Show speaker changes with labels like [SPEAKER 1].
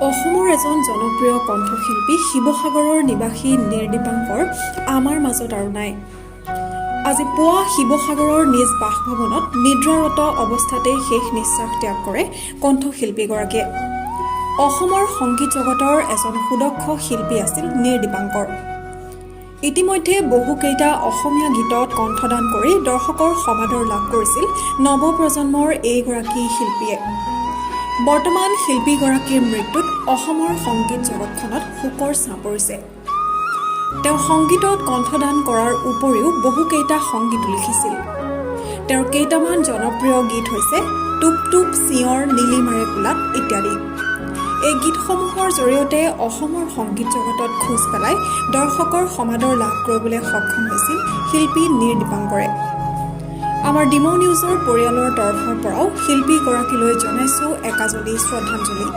[SPEAKER 1] অসমৰ এজন জনপ্ৰিয় কণ্ঠশিল্পী শিৱসাগৰৰ নিবাসী নীৰ দীপাংকৰ আমাৰ মাজত আৰু নাই। আজি পুৱা শিৱসাগৰৰ নিজ বাসভৱনত নিদ্ৰাৰত অৱস্থাতে শেষ নিশ্বাস ত্যাগ কৰে কণ্ঠশিল্পীগৰাকীয়ে। অসমৰ সংগীত জগতৰ এজন সুদক্ষ শিল্পী আছিল নীৰ দীপাংকৰ। ইতিমধ্যে বহুকেইটা অসমীয়া গীতত কণ্ঠদান কৰি দৰ্শকৰ সমাদৰ লাভ কৰিছিল নৱপ্ৰজন্মৰ এইগৰাকী শিল্পীয়ে। বৰ্তমান শিল্পীগৰাকীৰ মৃত্যুত অসমৰ সংগীত জগতখনত শোকৰ ছাঁ পৰিছে। তেওঁ সংগীতত কণ্ঠদান কৰাৰ উপৰিও বহুকেইটা সংগীত লিখিছিল। তেওঁৰ কেইটামান জনপ্ৰিয় গীত হৈছে টুপ টুপ চিঞৰ নীলিমাৰে কোলাত ইত্যাদি। এই গীতসমূহৰ জৰিয়তে অসমৰ সংগীত জগতত খোজ পেলাই দৰ্শকৰ সমাদৰ লাভ কৰিবলৈ সক্ষম হৈছিল শিল্পী নীৰ দীপাংকৰে। আমাৰ ডিমৌ নিউজৰ পৰিয়ালৰ তৰফৰ পৰাও শিল্পীগৰাকীলৈ জনাইছোঁ একাজলি শ্ৰদ্ধাঞ্জলি।